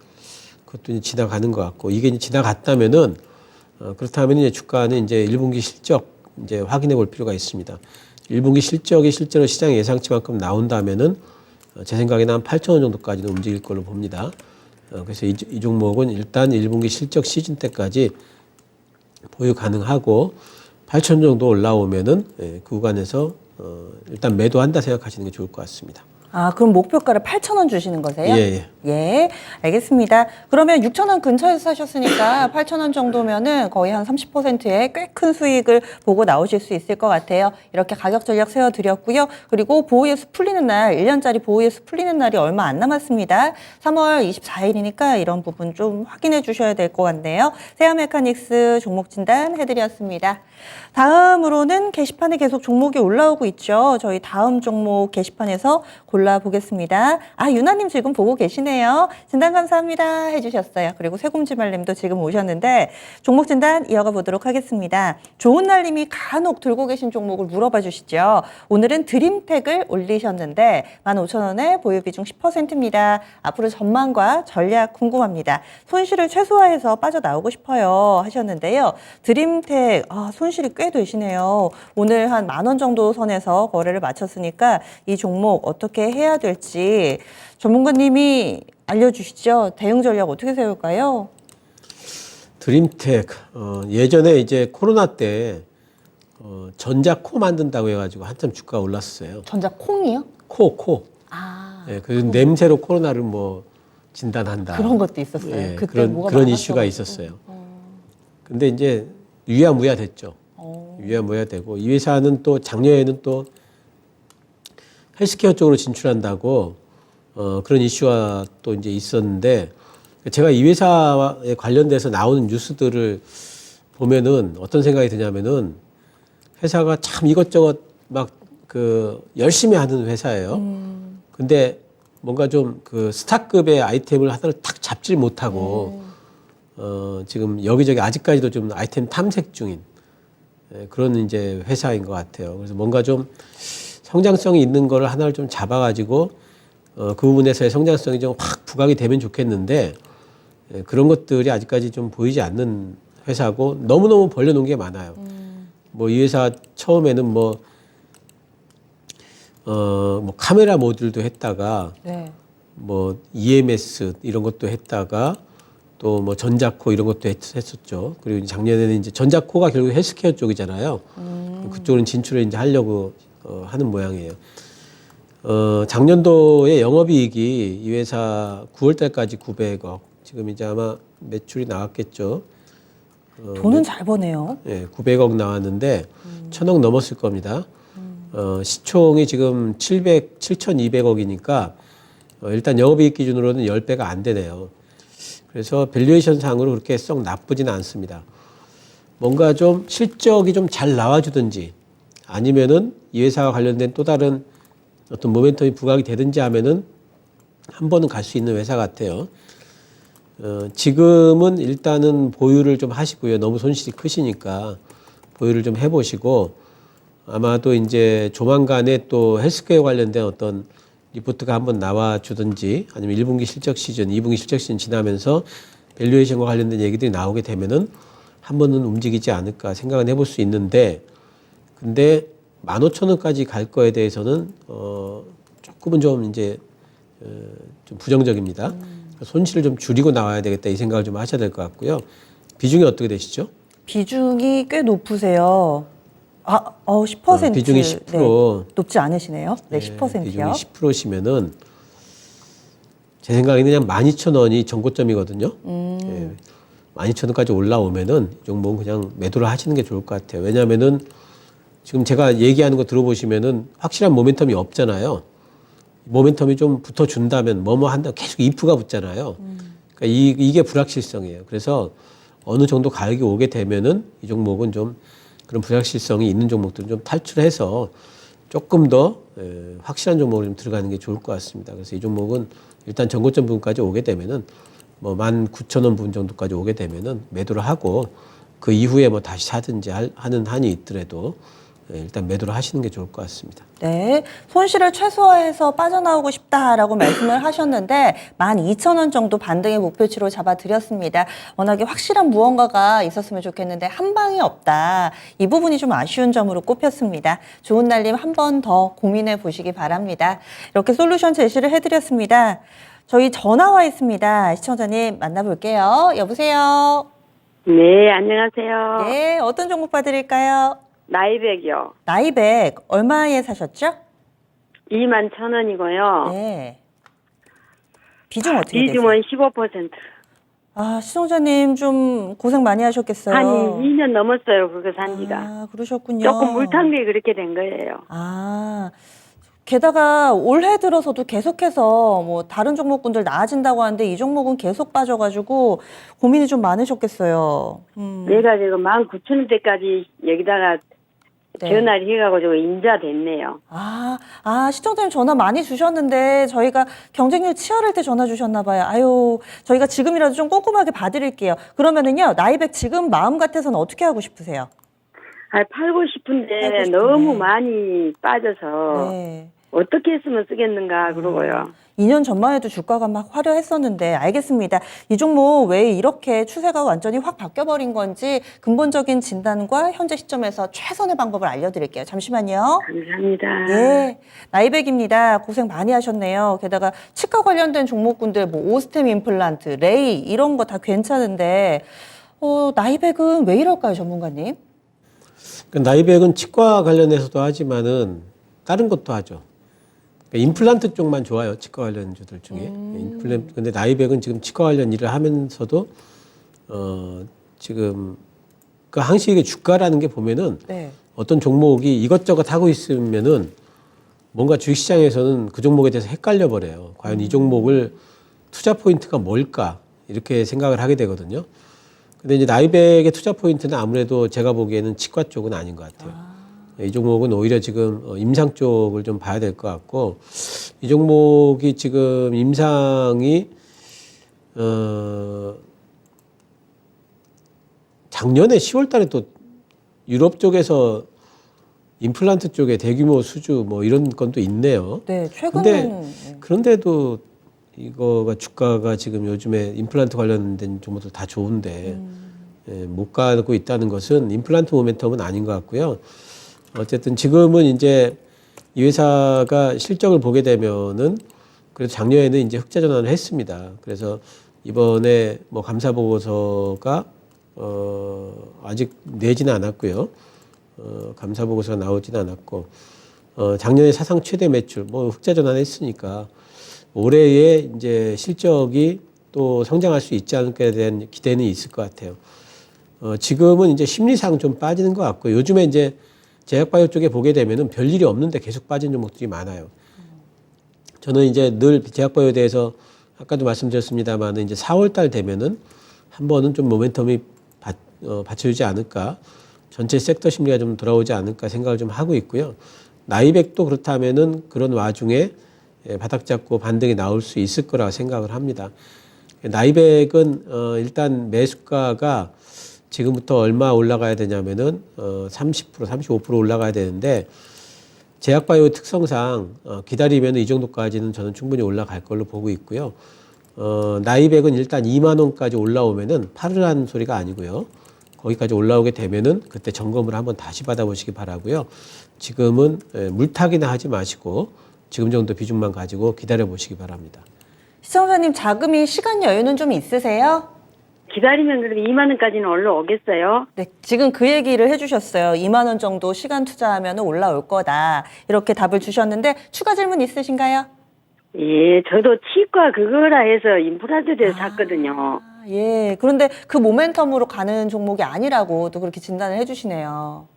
그것도 이제 지나가는 것 같고 이게 이제 지나갔다면은 그렇다면 이제 주가는 이제 1분기 실적 이제 확인해 볼 필요가 있습니다. 1분기 실적이 실제로 시장 예상치만큼 나온다면은 제 생각에는 한 8,000원 정도까지는 움직일 걸로 봅니다. 그래서 이 종목은 일단 1분기 실적 시즌 때까지 보유 가능하고 8,000원 정도 올라오면은 그 구간에서 일단 매도한다 생각하시는 게 좋을 것 같습니다. 아, 그럼 목표가를 8,000원 주시는 거세요? 예, 예. 예, 알겠습니다. 그러면 6,000원 근처에서 사셨으니까 8,000원 정도면은 거의 한 30%의 꽤 큰 수익을 보고 나오실 수 있을 것 같아요. 이렇게 가격 전략 세워드렸고요. 그리고 보호예수 풀리는 날, 1년짜리 보호예수 풀리는 날이 얼마 안 남았습니다. 3월 24일이니까 이런 부분 좀 확인해 주셔야 될 것 같네요. 세아메카닉스 종목 진단 해드렸습니다. 다음으로는 게시판에 계속 종목이 올라오고 있죠. 저희 다음 종목 게시판에서 골라보겠습니다. 아, 유나님 지금 보고 계시네요. 진단 감사합니다 해주셨어요. 그리고 세곰지말님도 지금 오셨는데 종목 진단 이어가 보도록 하겠습니다. 좋은 날님이 간혹 들고 계신 종목을 물어봐 주시죠. 오늘은 드림텍을 올리셨는데 15,000원에 보유 비중 10%입니다. 앞으로 전망과 전략 궁금합니다. 손실을 최소화해서 빠져나오고 싶어요 하셨는데요. 드림텍 손실이 꽤 되시네요. 오늘 한 10,000원 정도 선에서 거래를 마쳤으니까 이 종목 어떻게 해야 될지 전문가님이 알려주시죠. 대응 전략 어떻게 세울까요? 드림텍 예전에 이제 코로나 때 전자코 만든다고 해가지고 한참 주가가 올랐어요. 전자콩이요? 코. 아, 예, 그 냄새로 코로나를 뭐 진단한다. 그런 것도 있었어요. 예, 그때 그런 뭐가 그런 많았어가지고. 이슈가 있었어요. 근데 이제 유야무야 됐죠. 어. 유야무야 되고 이 회사는 또 작년에는 또 헬스케어 쪽으로 진출한다고 그런 이슈가 또 이제 있었는데 제가 이 회사에 관련돼서 나오는 뉴스들을 보면은 어떤 생각이 드냐면은 회사가 참 이것저것 막 그 열심히 하는 회사예요. 근데 뭔가 좀 그 스타급의 아이템을 하나를 탁 잡질 못하고 지금 여기저기 아직까지도 좀 아이템 탐색 중인 그런 이제 회사인 것 같아요. 그래서 뭔가 좀 성장성이 있는 거를 하나를 좀 잡아가지고 그 부분에서의 성장성이 좀 확 부각이 되면 좋겠는데 그런 것들이 아직까지 좀 보이지 않는 회사고 너무너무 벌려놓은 게 많아요. 뭐 이 회사 처음에는 뭐 카메라 모듈도 했다가 네. 뭐 EMS 이런 것도 했다가 또 뭐 전자코 이런 것도 했었죠. 그리고 작년에는 이제 전자코가 결국 헬스케어 쪽이잖아요. 그쪽으로는 진출을 이제 하려고 하는 모양이에요. 작년도에 영업이익이 이 회사 9월 달까지 900억. 지금 이제 아마 매출이 나왔겠죠. 돈은 잘 버네요. 예, 900억 나왔는데 1,000억 넘었을 겁니다. 시총이 지금 7,200억이니까 일단 영업이익 기준으로는 10배가 안 되네요. 그래서 밸류에이션 상으로 그렇게 썩 나쁘지는 않습니다. 뭔가 좀 실적이 좀 잘 나와주든지 아니면은 이 회사와 관련된 또 다른 어떤 모멘텀이 부각이 되든지 하면은 한 번은 갈 수 있는 회사 같아요. 지금은 일단은 보유를 좀 하시고요. 너무 손실이 크시니까 보유를 좀 해보시고 아마도 이제 조만간에 또 헬스케어 관련된 어떤 리포트가 한번 나와주든지 아니면 1분기 실적 시즌, 2분기 실적 시즌 지나면서 밸류에이션과 관련된 얘기들이 나오게 되면은 한 번은 움직이지 않을까 생각은 해볼 수 있는데 근데 15,000원까지 갈 거에 대해서는 조금은 좀 이제 좀 부정적입니다. 손실을 좀 줄이고 나와야 되겠다 이 생각을 좀 하셔야 될 것 같고요. 비중이 어떻게 되시죠? 비중이 꽤 높으세요. 10%. 비중이 10%. 네, 높지 않으시네요. 네, 10%요. 비중이 10%시면은 제 생각에는 그냥 12,000원이 전고점이거든요. 12,000원까지 올라오면은 이 종목은 그냥 매도를 하시는 게 좋을 것 같아요. 왜냐하면은 지금 제가 얘기하는 거 들어보시면은 확실한 모멘텀이 없잖아요. 모멘텀이 좀 붙어준다면 뭐뭐 한다 계속 if가 붙잖아요. 그러니까 이게 불확실성이에요. 그래서 어느 정도 가격이 오게 되면은 이 종목은 좀 그런 불확실성이 있는 종목들은 좀 탈출해서 조금 더 확실한 종목으로 좀 들어가는 게 좋을 것 같습니다. 그래서 이 종목은 일단 전고점 부분까지 오게 되면은 뭐 19,000원 부분 정도까지 오게 되면은 매도를 하고 그 이후에 뭐 다시 사든지 하는 한이 있더라도 일단 매도를 하시는 게 좋을 것 같습니다. 네, 손실을 최소화해서 빠져나오고 싶다라고 말씀을 하셨는데 12,000원 정도 반등의 목표치로 잡아드렸습니다. 워낙에 확실한 무언가가 있었으면 좋겠는데 한 방이 없다. 이 부분이 좀 아쉬운 점으로 꼽혔습니다. 좋은 날님 한 번 더 고민해 보시기 바랍니다. 이렇게 솔루션 제시를 해드렸습니다. 저희 전화 와 있습니다. 시청자님 만나볼게요. 여보세요? 네, 안녕하세요. 네, 어떤 종목 봐드릴까요? 나이백이요. 나이백 얼마에 사셨죠? 21,000원이고요. 네. 비중 어떻게 되세요? 비중은 15%. 아, 시청자님 좀 고생 많이 하셨겠어요. 한 2년 넘었어요. 그거 산 지가. 아, 그러셨군요. 조금 물탄 게 그렇게 된 거예요. 아, 게다가 올해 들어서도 계속해서 뭐 다른 종목군들 나아진다고 하는데 이 종목은 계속 빠져가지고 고민이 좀 많으셨겠어요. 내가 지금 19,000원대까지 여기다가 네. 전화를 해가지고 임자 됐네요. 시청자님 전화 많이 주셨는데 저희가 경쟁률 치열할 때 전화 주셨나 봐요. 아유, 저희가 지금이라도 좀 꼼꼼하게 봐드릴게요. 그러면은요, 나이백 지금 마음 같아서는 어떻게 하고 싶으세요? 팔고 싶은데 팔고 싶은데. 너무 많이 빠져서 네. 어떻게 했으면 쓰겠는가 그러고요. 2년 전만 해도 주가가 막 화려했었는데 알겠습니다. 이 종목 왜 이렇게 추세가 완전히 확 바뀌어버린 건지 근본적인 진단과 현재 시점에서 최선의 방법을 알려드릴게요. 잠시만요. 감사합니다. 예, 나이백입니다. 고생 많이 하셨네요. 게다가 치과 관련된 종목군들 뭐 오스템 임플란트, 레이 이런 거 다 괜찮은데 나이백은 왜 이럴까요, 전문가님? 나이백은 치과 관련해서도 하지만은 다른 것도 하죠. 임플란트 쪽만 좋아요. 치과 관련주들 중에. 근데 나이백은 지금 치과 관련 일을 하면서도 지금 그 항시의 주가라는 게 보면은 네. 어떤 종목이 이것저것 하고 있으면은 뭔가 주식시장에서는 그 종목에 대해서 헷갈려 버려요. 과연 이 종목을 투자 포인트가 뭘까 이렇게 생각을 하게 되거든요. 근데 이제 나이백의 투자 포인트는 아무래도 제가 보기에는 치과 쪽은 아닌 것 같아요. 이 종목은 오히려 지금 임상 쪽을 좀 봐야 될 것 같고, 이 종목이 지금 임상이 작년에 10월 달에 또 유럽 쪽에서 임플란트 쪽에 대규모 수주 뭐 이런 건 또 있네요. 네, 근데 최근에는 그런데도 이거가 주가가 지금 요즘에 임플란트 관련된 종목들 다 좋은데 못 가고 있다는 것은 임플란트 모멘텀은 아닌 것 같고요. 어쨌든 지금은 이제 이 회사가 실적을 보게 되면은 그래도 작년에는 이제 흑자 전환을 했습니다. 그래서 이번에 뭐 감사 보고서가 아직 내지는 않았고요. 감사 보고서가 나오지는 않았고 작년에 사상 최대 매출 뭐 흑자 전환했으니까 올해의 이제 실적이 또 성장할 수 있지 않을까에 대한 기대는 있을 것 같아요. 지금은 이제 심리상 좀 빠지는 것 같고 요즘에 이제 제약바이오 쪽에 보게 되면은 별일이 없는데 계속 빠진 종목들이 많아요. 저는 이제 늘 제약바이오에 대해서 아까도 말씀드렸습니다만 이제 4월 달 되면은 한 번은 좀 모멘텀이 받쳐주지 않을까. 전체 섹터 심리가 좀 돌아오지 않을까 생각을 좀 하고 있고요. 나이백도 그렇다면은 그런 와중에 바닥 잡고 반등이 나올 수 있을 거라고 생각을 합니다. 나이백은 일단 매수가가 지금부터 얼마 올라가야 되냐면은 30%, 35% 올라가야 되는데 제약바이오 특성상 기다리면 이 정도까지는 저는 충분히 올라갈 걸로 보고 있고요. 나이백은 일단 2만 원까지 올라오면은 파르란 소리가 아니고요. 거기까지 올라오게 되면은 그때 점검을 한번 다시 받아보시기 바라고요. 지금은 물타기나 하지 마시고 지금 정도 비중만 가지고 기다려 보시기 바랍니다. 시청자님 자금이 시간 여유는 좀 있으세요? 기다리면 그래도 2만 원까지는 올라오겠어요? 네, 지금 그 얘기를 해주셨어요. 2만 원 정도 시간 투자하면 올라올 거다. 이렇게 답을 주셨는데 추가 질문 있으신가요? 예, 저도 치과 그거라 해서 임플란트를 샀거든요. 예. 그런데 그 모멘텀으로 가는 종목이 아니라고 또 그렇게 진단을 해주시네요.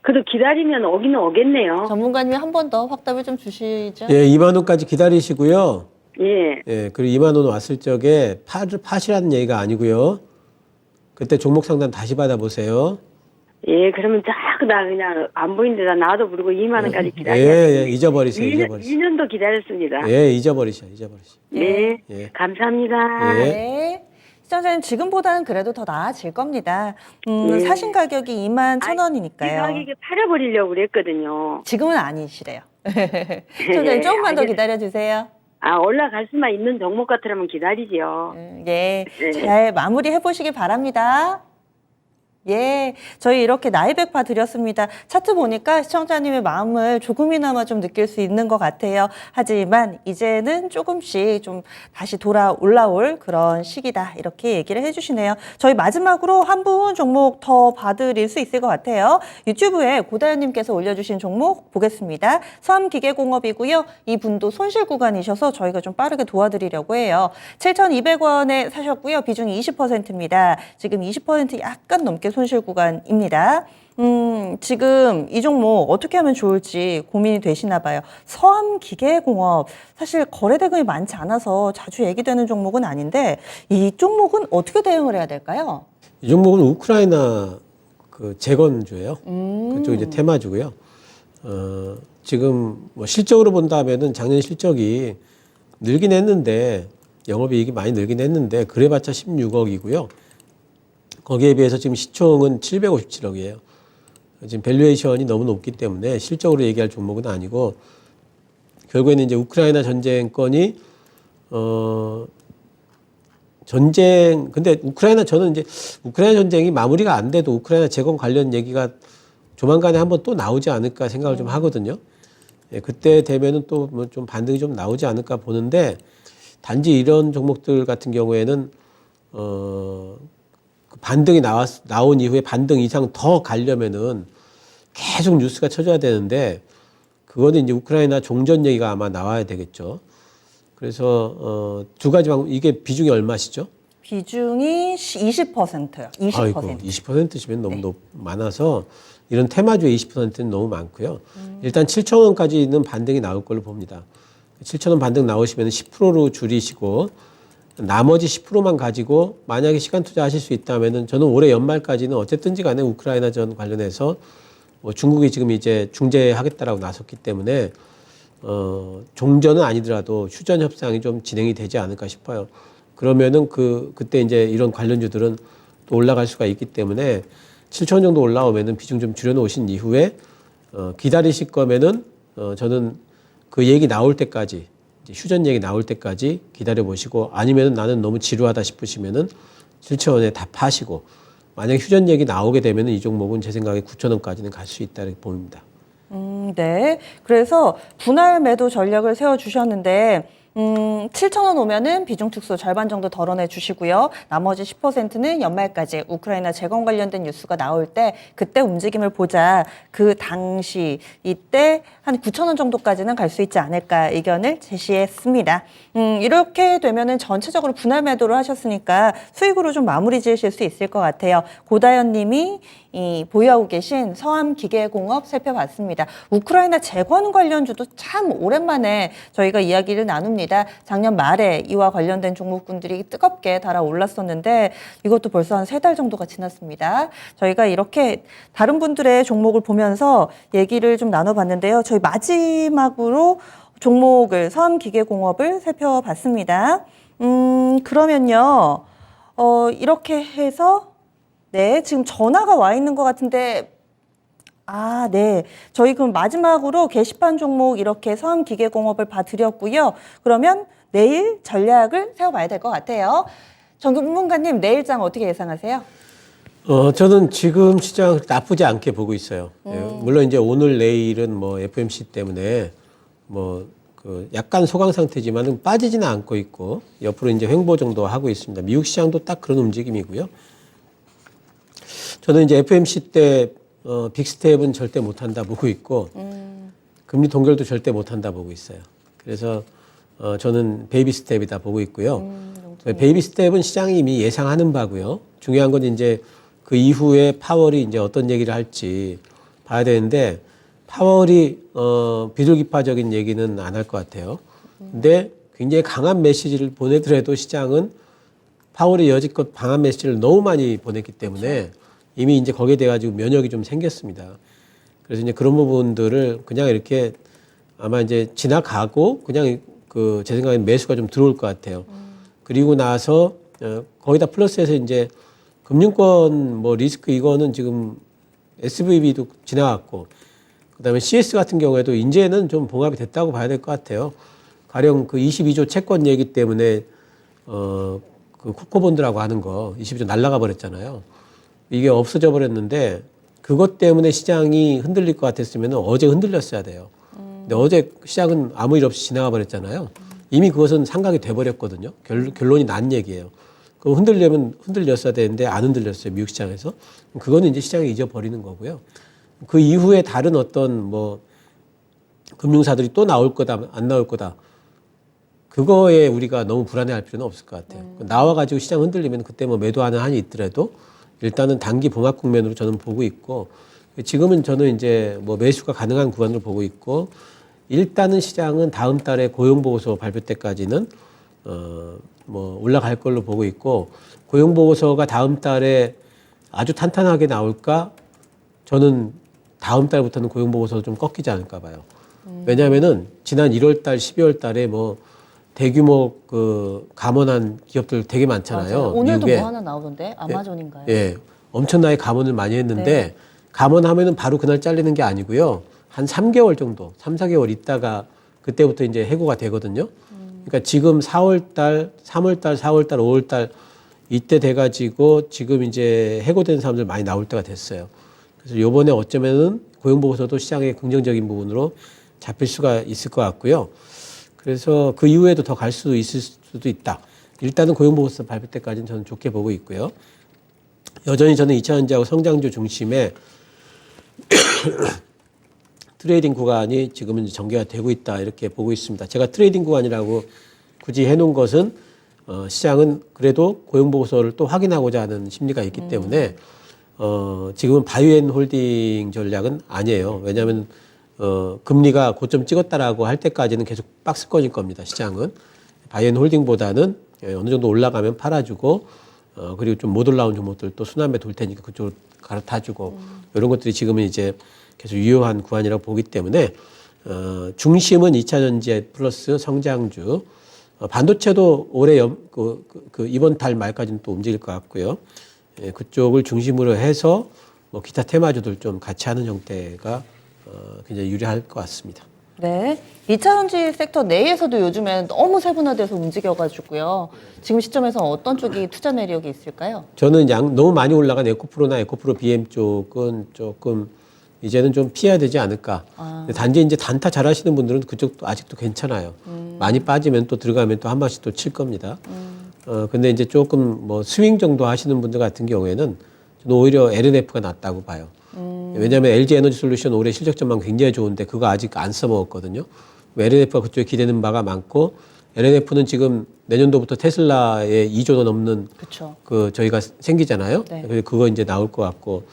그래도 기다리면 오기는 오겠네요. 전문가님이 한 번 더 확답을 좀 주시죠. 예, 2만 원까지 기다리시고요. 예. 예, 그리고 2만 원 왔을 적에 팥이라는 얘기가 아니고요. 그때 종목 상담 다시 받아보세요. 예, 그러면 자꾸 나 그냥 안 보이는데 나도 부르고 2만 원까지 기다려야 예, 잊어버리세요. 2년도 기다렸습니다. 예, 잊어버리셔. 네, 예. 감사합니다. 예. 네. 시청자님 지금보다는 그래도 더 나아질 겁니다. 네. 사신 가격이 21,000원이니까요. 이 가격에 팔아버리려고 그랬거든요. 지금은 아니시래요. 시청자님 조금만 더 기다려주세요. 올라갈 수만 있는 종목 같으면 기다리죠. 예, 네. 잘 마무리해 보시기 바랍니다. 예, 저희 이렇게 나이백 봐드렸습니다. 차트 보니까 시청자님의 마음을 조금이나마 좀 느낄 수 있는 것 같아요. 하지만 이제는 조금씩 좀 다시 올라올 그런 시기다. 이렇게 얘기를 해주시네요. 저희 마지막으로 한 분 종목 더 봐드릴 수 있을 것 같아요. 유튜브에 고다현님께서 올려주신 종목 보겠습니다. 서암기계공업이고요. 이분도 손실 구간이셔서 저희가 좀 빠르게 도와드리려고 해요. 7,200원에 사셨고요. 비중이 20%입니다. 지금 20% 약간 넘게 손실 구간입니다. 지금 이 종목 어떻게 하면 좋을지 고민이 되시나 봐요. 서암기계공업 사실 거래 대금이 많지 않아서 자주 얘기되는 종목은 아닌데 이 종목은 어떻게 대응을 해야 될까요? 이 종목은 우크라이나 그 재건주예요. 그쪽 이제 테마주고요. 지금 뭐 실적으로 본다면은 작년 실적이 늘긴 했는데 영업이익이 많이 늘긴 했는데 그래봤자 16억이고요. 거기에 비해서 지금 시총은 757억이에요. 지금 밸류에이션이 너무 높기 때문에 실적으로 얘기할 종목은 아니고 결국에는 이제 우크라이나 전쟁권이 근데 저는 이제 우크라이나 전쟁이 마무리가 안 돼도 우크라이나 재건 관련 얘기가 조만간에 한번 또 나오지 않을까 생각을 좀 하거든요. 예, 그때 되면은 또 뭐 좀 반등이 좀 나오지 않을까 보는데 단지 이런 종목들 같은 경우에는 그 반등이 나온 이후에 반등 이상 더 가려면은 계속 뉴스가 쳐져야 되는데 그거는 이제 우크라이나 종전 얘기가 아마 나와야 되겠죠. 그래서 두 가지 방법, 이게 비중이 얼마시죠? 비중이 20%요. 20%. 아이고, 20%시면 너무 많아서 이런 테마주의 20%는 너무 많고요. 일단 7,000원까지는 반등이 나올 걸로 봅니다. 7,000원 반등 나오시면 10%로 줄이시고 나머지 10%만 가지고 만약에 시간 투자하실 수 있다면은 저는 올해 연말까지는 어쨌든지 간에 우크라이나 전 관련해서 뭐 중국이 지금 이제 중재하겠다라고 나섰기 때문에 종전은 아니더라도 휴전 협상이 좀 진행이 되지 않을까 싶어요. 그러면은 그때 이제 이런 관련주들은 또 올라갈 수가 있기 때문에 7,000원 정도 올라오면은 비중 좀 줄여놓으신 이후에 기다리실 거면은 저는 그 얘기 나올 때까지 이제 휴전 얘기 나올 때까지 기다려 보시고 아니면은 나는 너무 지루하다 싶으시면은 7,000원에 다 파시고 만약 휴전 얘기 나오게 되면은 이 종목은 제 생각에 9,000원까지는 갈 수 있다고 봅니다. 네. 그래서 분할 매도 전략을 세워주셨는데 7,000원 오면은 비중 축소 절반 정도 덜어내 주시고요. 나머지 10%는 연말까지 우크라이나 재건 관련된 뉴스가 나올 때 그때 움직임을 보자. 그 당시 이때 한 9,000원 정도까지는 갈 수 있지 않을까 의견을 제시했습니다. 이렇게 되면은 전체적으로 분할 매도를 하셨으니까 수익으로 좀 마무리 지으실 수 있을 것 같아요. 고다현 님이 보유하고 계신 서암기계공업 살펴봤습니다. 우크라이나 재건 관련주도 참 오랜만에 저희가 이야기를 나눕니다. 작년 말에 이와 관련된 종목군들이 뜨겁게 달아올랐었는데 이것도 벌써 한 3달 정도가 지났습니다. 저희가 이렇게 다른 분들의 종목을 보면서 얘기를 좀 나눠봤는데요. 저희 마지막으로 종목을 서암기계공업을 살펴봤습니다. 그러면요. 이렇게 해서 네, 지금 전화가 와 있는 것 같은데 네. 저희 그럼 마지막으로 게시판 종목 이렇게 서암기계공업을 봐드렸고요. 그러면 내일 전략을 세워봐야 될 것 같아요. 전문가님, 내일장 어떻게 예상하세요? 저는 지금 시장 나쁘지 않게 보고 있어요. 예, 물론 이제 오늘 내일은 뭐 FOMC 때문에 뭐 그 약간 소강 상태지만은 빠지지는 않고 있고 옆으로 이제 횡보 정도 하고 있습니다. 미국 시장도 딱 그런 움직임이고요. 저는 이제 FOMC 때 빅스텝은 절대 못한다 보고 있고 금리 동결도 절대 못한다 보고 있어요. 그래서 저는 베이비 스텝이다 보고 있고요. 베이비 스텝은 시장이 이미 예상하는 바고요. 중요한 건 이제 그 이후에 파월이 이제 어떤 얘기를 할지 봐야 되는데 파월이 비둘기파적인 얘기는 안 할 것 같아요. 근데 굉장히 강한 메시지를 보내더라도 시장은 파월이 여지껏 강한 메시지를 너무 많이 보냈기 때문에 이미 이제 거기에 대해 가지고 면역이 좀 생겼습니다. 그래서 이제 그런 부분들을 그냥 이렇게 아마 이제 지나가고 그냥 제 생각에는 매수가 좀 들어올 것 같아요. 그리고 나서 거기다 플러스해서 이제 금융권 뭐 리스크 이거는 지금 SVB도 지나갔고 그다음에 CS 같은 경우에도 이제는 좀 봉합이 됐다고 봐야 될 것 같아요. 가령 그 22조 채권 얘기 때문에 그 코코본드라고 하는 거 22조 날라가 버렸잖아요. 이게 없어져 버렸는데 그것 때문에 시장이 흔들릴 것 같았으면 어제 흔들렸어야 돼요. 근데 어제 시장은 아무 일 없이 지나가 버렸잖아요. 이미 그것은 상각이 돼버렸거든요. 결론이 난 얘기예요. 그럼 흔들려면 흔들렸어야 되는데 안 흔들렸어요. 미국 시장에서. 그거는 이제 시장이 잊어버리는 거고요. 그 이후에 다른 어떤 뭐 금융사들이 또 나올 거다, 안 나올 거다. 그거에 우리가 너무 불안해할 필요는 없을 것 같아요. 나와가지고 시장 흔들리면 그때 뭐 매도하는 한이 있더라도 일단은 단기 봉합 국면으로 저는 보고 있고 지금은 저는 이제 뭐 매수가 가능한 구간으로 보고 있고 일단은 시장은 다음 달에 고용보고서 발표 때까지는 뭐 올라갈 걸로 보고 있고 고용보고서가 다음 달에 아주 탄탄하게 나올까? 저는 다음 달부터는 고용보고서 좀 꺾이지 않을까 봐요. 왜냐하면은 지난 1월 달, 12월 달에 뭐 대규모 그 감원한 기업들 되게 많잖아요. 맞아요. 오늘도 미국에. 뭐 하나 나오던데 아마존인가요? 예, 엄청나게 감원을 많이 했는데 네. 감원하면은 바로 그날 잘리는 게 아니고요. 한 3개월 정도, 3, 4개월 있다가 그때부터 이제 해고가 되거든요. 그러니까 지금 4월 달, 3월 달, 4월 달, 5월 달 이때 돼가지고 지금 이제 해고된 사람들 많이 나올 때가 됐어요. 그래서 요번에 어쩌면은 고용보고서도 시장의 긍정적인 부분으로 잡힐 수가 있을 것 같고요. 그래서 그 이후에도 더 갈 수도 있을 수도 있다. 일단은 고용보고서 발표 때까지는 저는 좋게 보고 있고요. 여전히 저는 2차전지하고 성장주 중심의 트레이딩 구간이 지금은 전개가 되고 있다 이렇게 보고 있습니다. 제가 트레이딩 구간이라고 굳이 해놓은 것은 시장은 그래도 고용보고서를 또 확인하고자 하는 심리가 있기 때문에 지금은 바이오앤홀딩 전략은 아니에요. 왜냐하면 금리가 고점 찍었다라고 할 때까지는 계속 박스권일 겁니다. 시장은 바이오앤홀딩보다는 어느 정도 올라가면 팔아주고 그리고 좀 못 올라온 종목들 또 순환매 돌 테니까 그쪽으로 갈아타주고 이런 것들이 지금은 이제 계속 유효한 구간이라고 보기 때문에 중심은 2차전지 플러스 성장주 반도체도 올해 이번 달 말까지는 또 움직일 것 같고요. 예, 그쪽을 중심으로 해서 뭐 기타 테마주들 좀 같이 하는 형태가 굉장히 유리할 것 같습니다. 네. 2차전지 섹터 내에서도 요즘엔 너무 세분화돼서 움직여가지고요. 지금 시점에서 어떤 쪽이 투자 매력이 있을까요? 저는 너무 많이 올라간 에코프로나 에코프로 BM 쪽은 조금 이제는 좀 피해야 되지 않을까. 근데 단지 이제 단타 잘 하시는 분들은 그쪽도 아직도 괜찮아요. 많이 빠지면 또 들어가면 또 한 번씩 또 칠 겁니다. 근데 이제 조금 뭐 스윙 정도 하시는 분들 같은 경우에는 저는 오히려 LNF가 낫다고 봐요. 왜냐하면 LG 에너지 솔루션 올해 실적 전망 굉장히 좋은데 그거 아직 안 써먹었거든요. LNF가 그쪽에 기대는 바가 많고 LNF는 지금 내년도부터 테슬라의 2조 원 넘는 그렇죠. 그 저희가 생기잖아요. 네. 그래서 그거 이제 나올 것 같고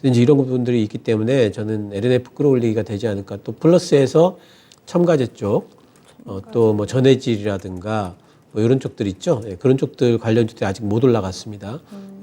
근데 이제 이런 부분들이 있기 때문에 저는 LNF 끌어올리기가 되지 않을까. 또 플러스에서 첨가제 쪽, 또 뭐 전해질이라든가 뭐 이런 쪽들 있죠. 예, 그런 쪽들 관련주들이 아직 못 올라갔습니다.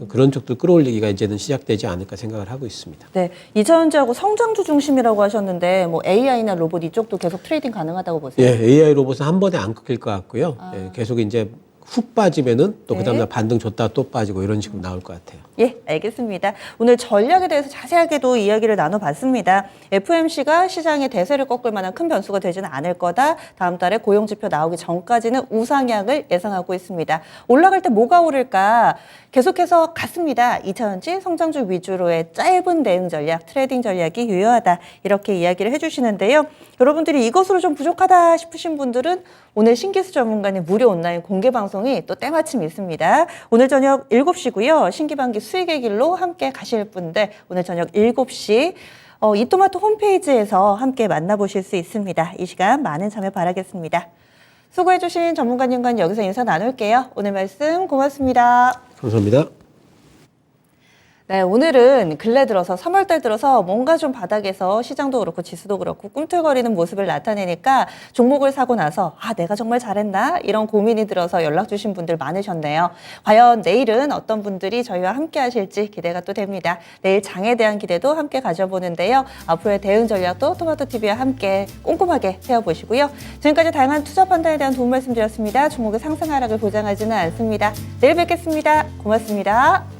그런 쪽들 끌어올리기가 이제는 시작되지 않을까 생각을 하고 있습니다. 네. 2차전지하고 성장주 중심이라고 하셨는데 뭐 AI나 로봇 이쪽도 계속 트레이딩 가능하다고 보세요? 예, AI 로봇은 한 번에 안 꺾일 것 같고요. 예, 계속 이제 훅 빠지면은 또 네. 그다음날 반등 줬다 또 빠지고 이런 식으로 나올 것 같아요. 예, 알겠습니다. 오늘 전략에 대해서 자세하게도 이야기를 나눠봤습니다. FOMC가 시장의 대세를 꺾을 만한 큰 변수가 되지는 않을 거다. 다음 달에 고용지표 나오기 전까지는 우상향을 예상하고 있습니다. 올라갈 때 뭐가 오를까? 계속해서 같습니다. 2차전지 성장주 위주로의 짧은 대응 전략, 트레이딩 전략이 유효하다. 이렇게 이야기를 해주시는데요. 여러분들이 이것으로 좀 부족하다 싶으신 분들은 오늘 신기수 전문가님 무료 온라인 공개 방송이 또 때마침 있습니다. 오늘 저녁 7시고요. 신기반기 수익의 길로 함께 가실 분들 오늘 저녁 7시 이토마토 홈페이지에서 함께 만나보실 수 있습니다. 이 시간 많은 참여 바라겠습니다. 수고해주신 전문가님과 여기서 인사 나눌게요. 오늘 말씀 고맙습니다. 감사합니다. 네, 오늘은 근래 들어서 3월달 들어서 뭔가 좀 바닥에서 시장도 그렇고 지수도 그렇고 꿈틀거리는 모습을 나타내니까 종목을 사고 나서 내가 정말 잘했나? 이런 고민이 들어서 연락 주신 분들 많으셨네요. 과연 내일은 어떤 분들이 저희와 함께 하실지 기대가 또 됩니다. 내일 장에 대한 기대도 함께 가져보는데요. 앞으로의 대응 전략도 토마토TV와 함께 꼼꼼하게 세워보시고요. 지금까지 다양한 투자 판단에 대한 도움 말씀드렸습니다. 종목의 상승 하락을 보장하지는 않습니다. 내일 뵙겠습니다. 고맙습니다.